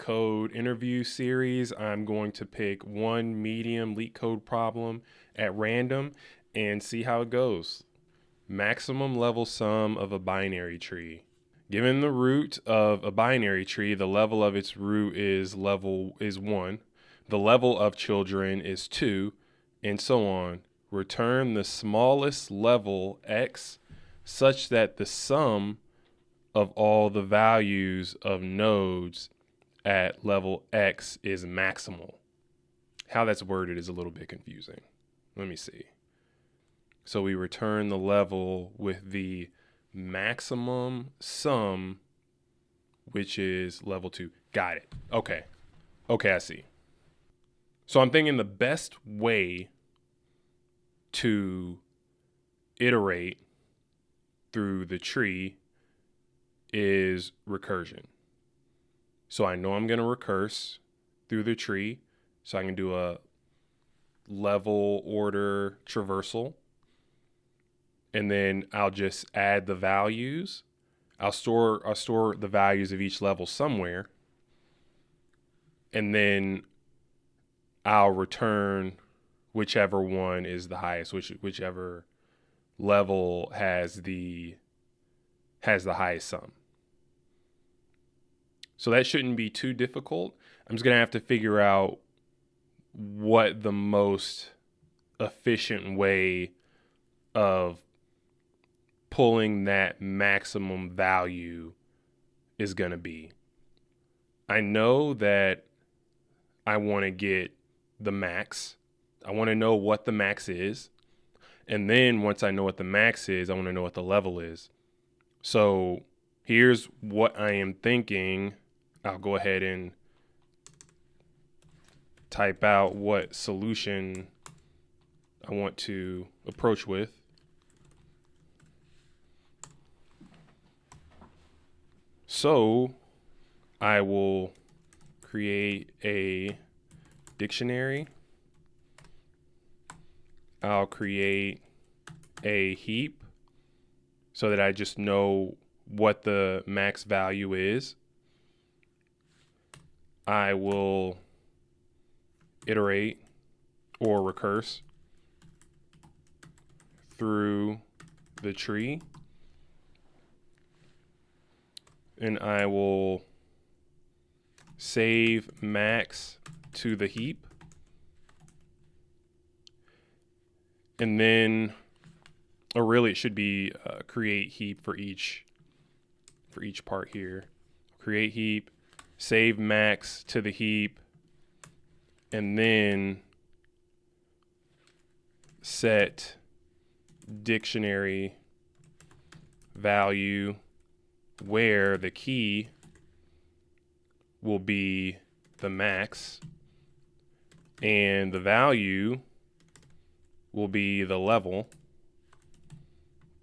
Leetcode Interview Series. I'm going to pick one medium Leetcode problem at random and see how it goes. Maximum level sum of a binary tree. Given the root of a binary tree, the level of its root is 1. The level of children is 2, and so on. Return the smallest level x such that the sum of all the values of nodes at level x is maximal. How that's worded is a little bit confusing. Let me see. So we return the level with the maximum sum, which is level 2. Got it. Okay, I see. So I'm thinking the best way to iterate through the tree is recursion. So I know I'm going to recurse through the tree. So I can do a level order traversal. And then I'll just add the values. I'll store the values of each level somewhere. And then I'll return whichever one is the highest, whichever level has the highest sum. So that shouldn't be too difficult. I'm just going to have to figure out what the most efficient way of pulling that maximum value is going to be. I know that I want to get the max. I want to know what the max is. And then once I know what the max is, I want to know what the level is. So here's what I am thinking. I'll go ahead and type out what solution I want to approach with. So I will create a dictionary. I'll create a heap so that I just know what the max value is. I will iterate or recurse through the tree. And I will save max to the heap. And then, or really it should be create heap for each part here. Create heap, save max to the heap, and then set dictionary value where the key will be the max and the value will be the level.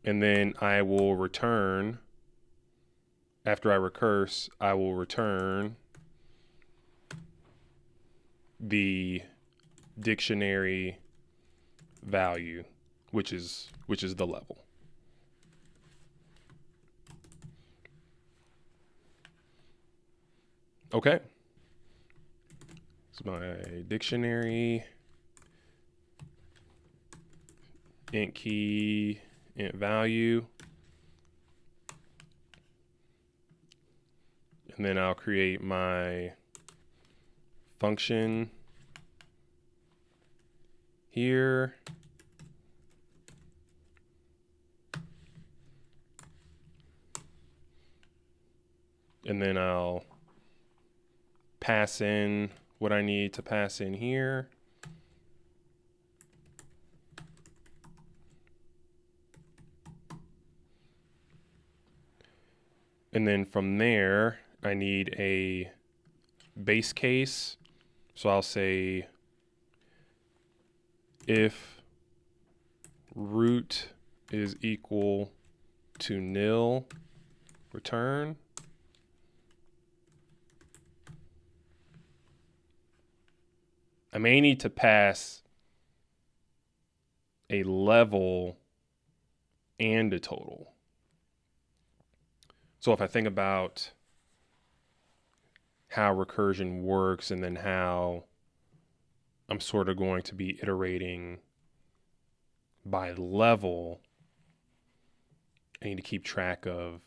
And then I will return, after I recurse, I will return the dictionary value, which is the level. Okay. So my dictionary, int key, int value. And then I'll create my function here. And then I'll pass in what I need to pass in here. And then from there, I need a base case. So I'll say if root is equal to nil, return. I may need to pass a level and a total. So if I think about how recursion works and then how I'm sort of going to be iterating by level. I need to keep track of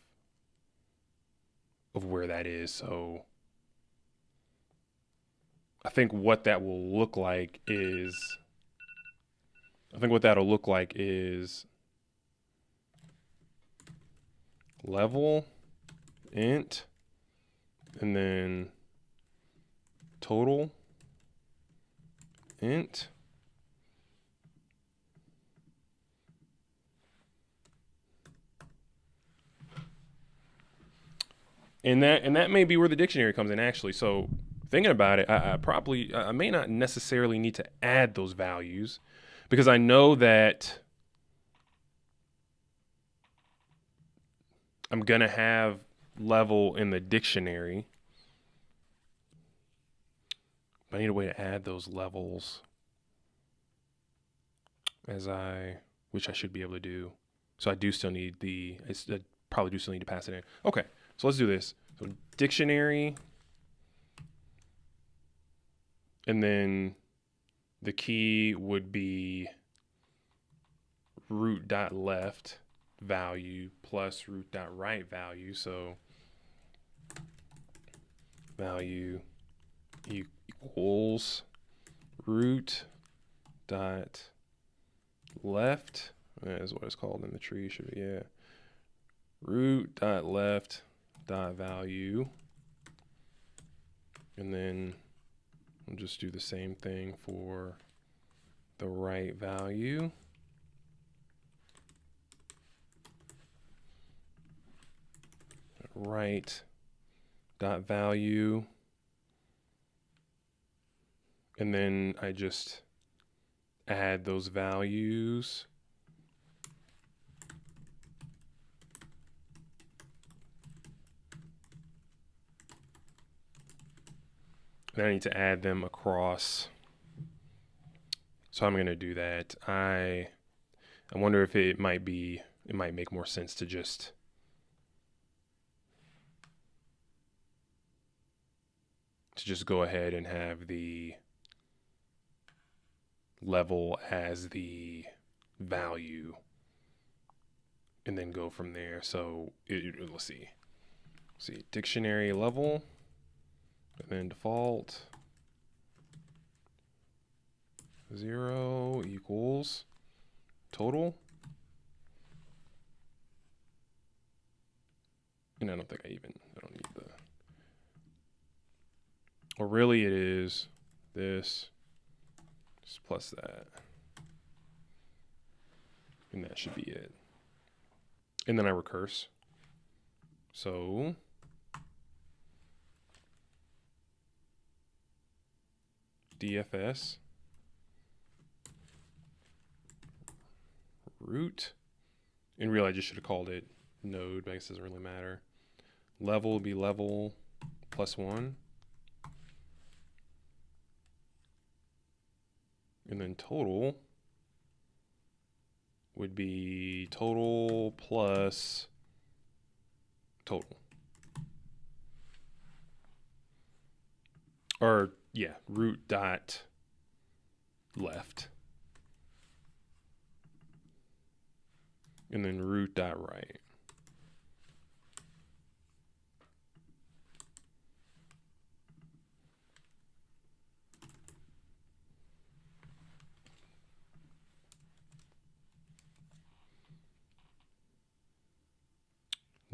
where that is. So I think what that will look like is level int and then total int. And that may be where the dictionary comes in actually. So thinking about it, I may not necessarily need to add those values because I know that I'm gonna have level in the dictionary. But I need a way to add those levels which I should be able to do. So I probably do still need to pass it in. Okay, so let's do this. So dictionary, and then the key would be root.left value plus root.right value. So value equals root dot left, is what it's called in the tree. Should be, yeah. Root dot left dot value, and then we'll just do the same thing for the right value. Right dot value, and then I just add those values. And I need to add them across. So I'm going to do that. I wonder if it might make more sense to just go ahead and have the level as the value and then go from there. So let's see, dictionary level, and then default 0 equals total. And I don't need the, or really it is this plus that. And that should be it. And then I recurse. So DFS root. In real, I just should have called it node, but I guess it doesn't really matter. Level would be level plus 1. And then total would be total plus total. Or, yeah, root dot left. And then root dot right.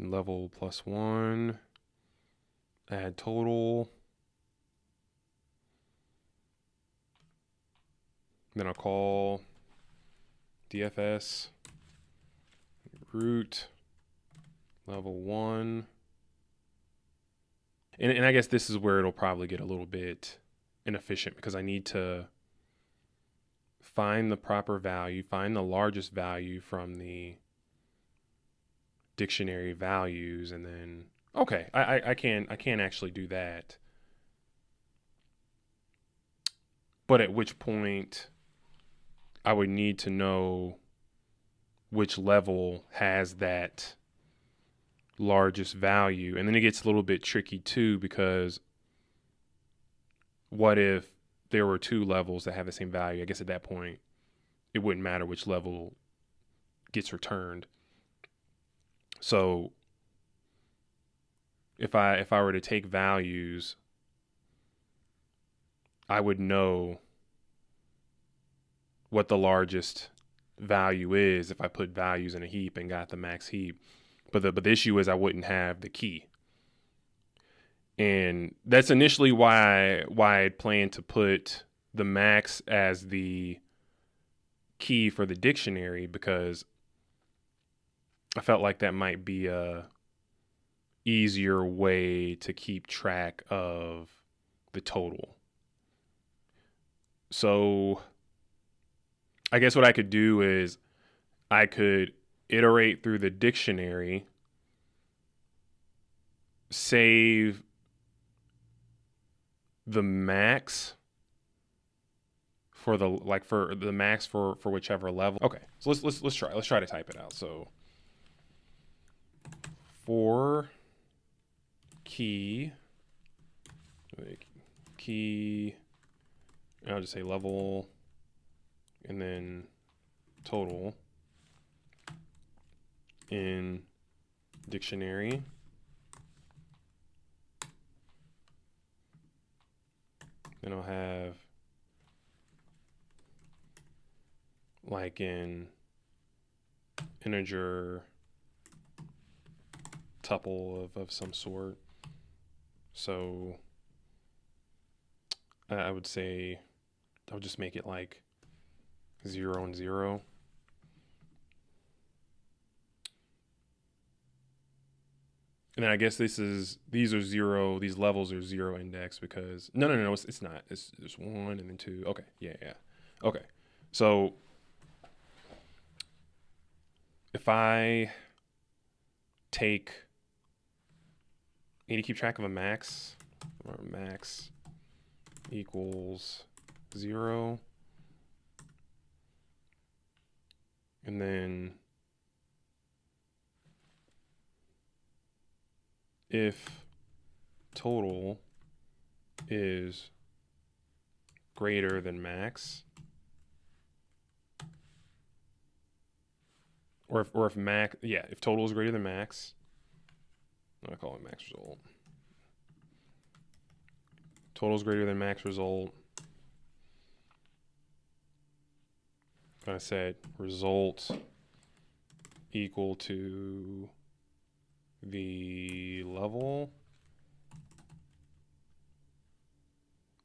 Level plus 1, add total. Then I'll call DFS root level 1. And I guess this is where it'll probably get a little bit inefficient because I need to find the proper value, find the largest value from the dictionary values, and then okay, I can actually do that. But at which point I would need to know which level has that largest value. And then it gets a little bit tricky too, because what if there were two levels that have the same value? I guess at that point, it wouldn't matter which level gets returned. So if I were to take values, I would know what the largest value is if I put values in a heap and got the max heap. But the issue is I wouldn't have the key. And that's initially why I planned to put the max as the key for the dictionary, because I felt like that might be a easier way to keep track of the total. So I guess what I could do is I could iterate through the dictionary, save the max for the max for whichever level. Okay, so let's try to type it out. So for key, I'll just say level and then total in dictionary. Then I'll have like an integer tuple of some sort. So I would say I would just make it like 0 and 0. And then I guess these are 0, these levels are 0 index because no, it's not. It's 1 and then 2. Okay, yeah. Okay. So if I need to keep track of a max, or max equals 0, and then if total is greater than max, or if max, if total is greater than max, I call it max result. Total is greater than max result. I said result equal to the level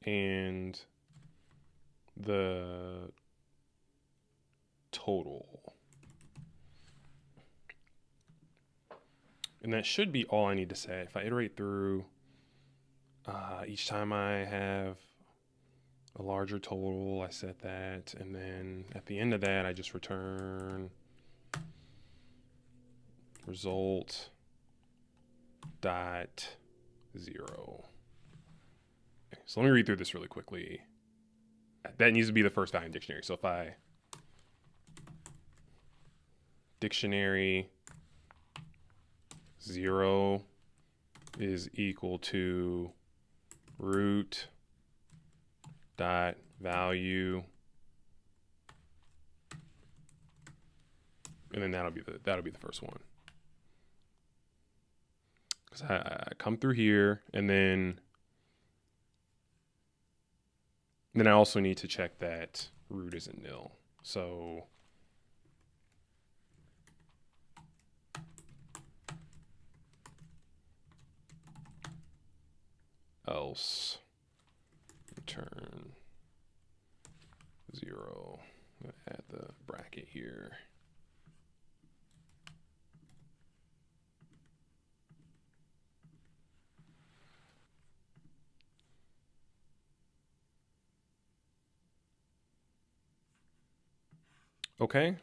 and the total. And that should be all I need to set. If I iterate through, each time I have a larger total, I set that. And then at the end of that, I just return result dot 0. Okay, so let me read through this really quickly. That needs to be the first value in dictionary. So if I dictionary 0 is equal to root dot value, and then that'll be the first one. Because I come through here, and then I also need to check that root isn't nil. So else return 0. I'm gonna add the bracket here. Okay.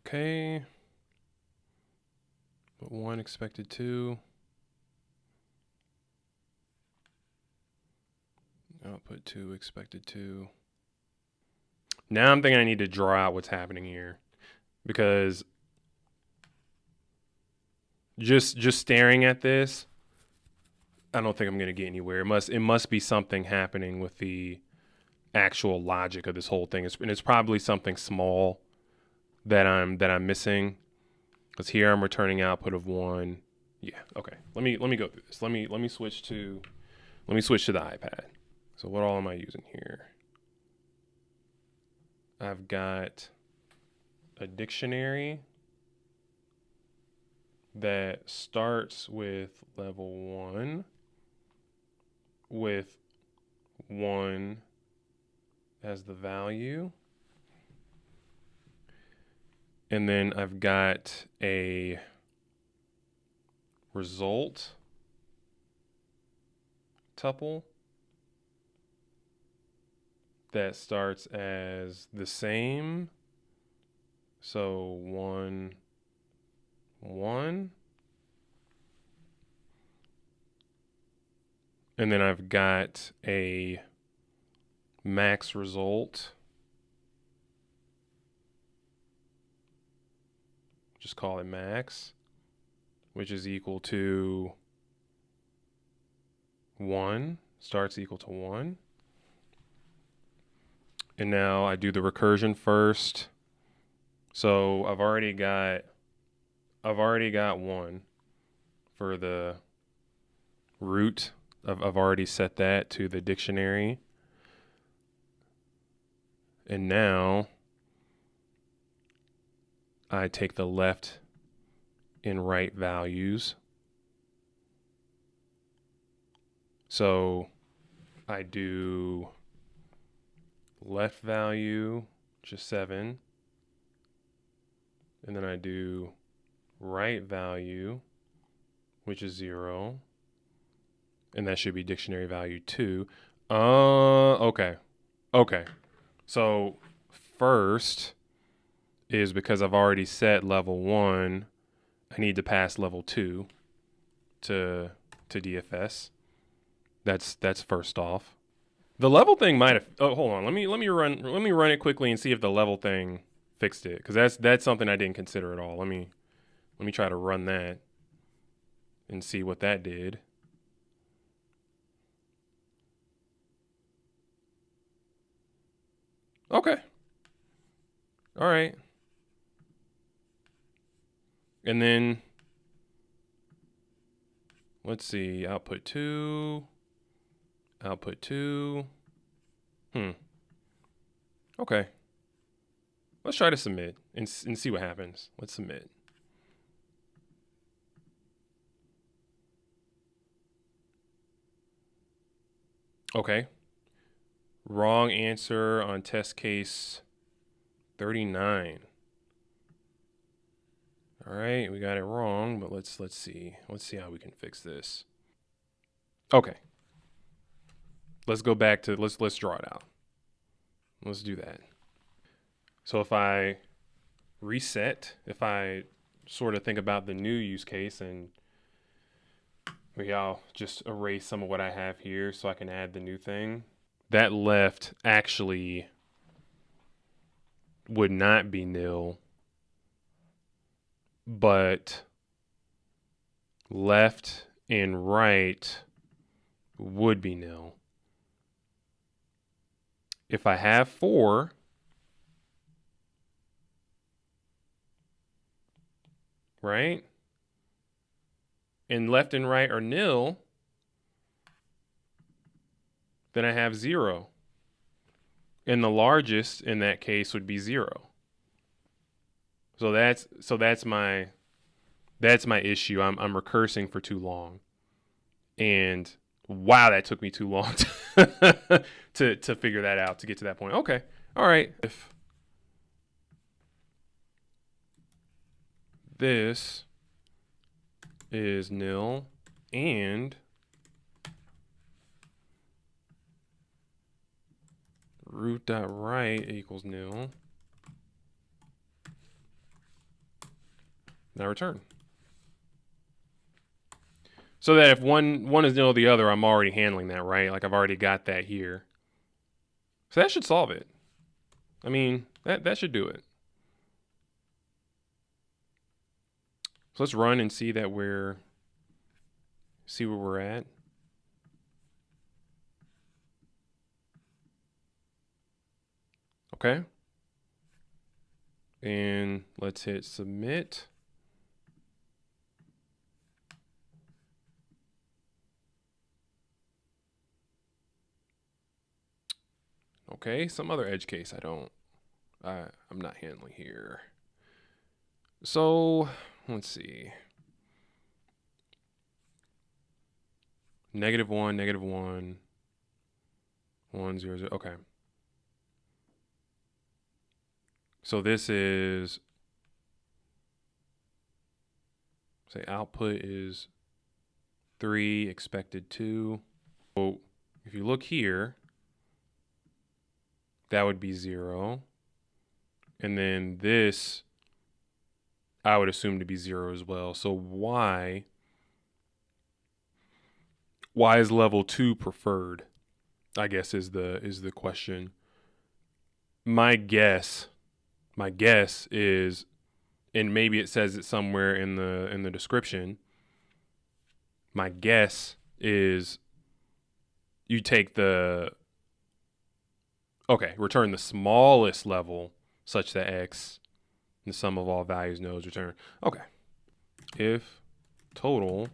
Okay. Put 1 expected 2. I'll put 2 expected 2. Now I'm thinking I need to draw out what's happening here, because just staring at this, I don't think I'm going to get anywhere. It must be something happening with the actual logic of this whole thing. And it's probably something small that I'm missing. Because here I'm returning output of 1. Yeah, okay. Let me go through this. Let me switch to the iPad. So what all am I using here? I've got a dictionary that starts with level 1 with 1 as the value. And then I've got a result tuple that starts as the same. So 1, 1. And then I've got a max result. Just call it max, which is equal to 1. Starts equal to 1. And now I do the recursion first. So I've already got 1 for the root. I've already set that to the dictionary. And now I take the left and right values. So I do left value, which is 7. And then I do right value, which is 0. And that should be dictionary value 2. Okay. So first is, because I've already set level 1, I need to pass level 2 to DFS. That's first off. The level thing might have. Oh, hold on. Let me run it quickly and see if the level thing fixed it, because that's something I didn't consider at all. Let me try to run that and see what that did. Okay. All right. And then let's see, output 2. Okay. Let's try to submit and see what happens. Let's submit. Okay. Wrong answer on test case 39. All right, we got it wrong, but let's see. Let's see how we can fix this. Okay. Let's go back to let's draw it out. Let's do that. So if I reset, if I sort of think about the new use case, and maybe I'll just erase some of what I have here so I can add the new thing. That left actually would not be nil, but left and right would be nil. If I have 4, right, and left and right are nil, then I have 0. And the largest in that case would be 0. So that's my issue. I'm recursing for too long. And wow, that took me too long to figure that out, to get to that point. Okay. All right. If this is nil and root.right equals nil, now return. So that if one is nil, the other, I'm already handling that, right? Like I've already got that here. So that should solve it. I mean, that should do it. So let's run and see where we're at. Okay. And let's hit submit. Okay, some other edge case I'm not handling here. So let's see. -1, -1, 1, 0, 0. Okay. So this is, say output is 3, expected 2. So if you look here, that would be 0. And then this, I would assume to be 0 as well. So why is level 2 preferred? I guess is the question. My guess is, and maybe it says it somewhere in the description. My guess is you take return the smallest level such that x, the sum of all values knows return. Okay. If total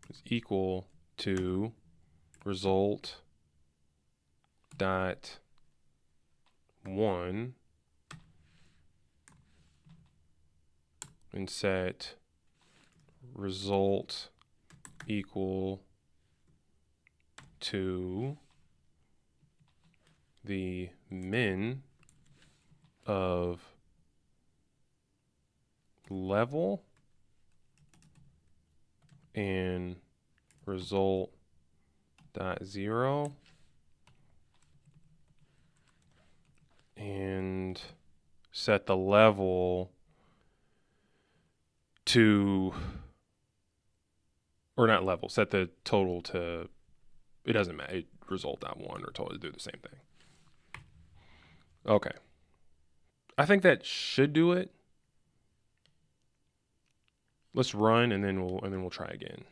is equal to result dot 1 and set result equal to the min of level and result dot 0 and set the level to, or not level, set the total to, it doesn't matter, result dot 1 or total, do the same thing. Okay. I think that should do it. Let's run and then we'll try again.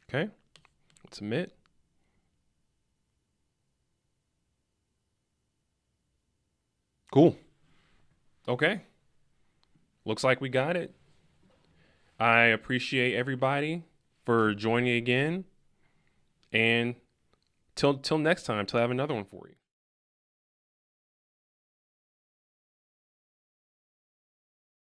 Okay. Let's submit. Cool. Okay. Looks like we got it. I appreciate everybody for joining again. And till next time, till I have another one for you.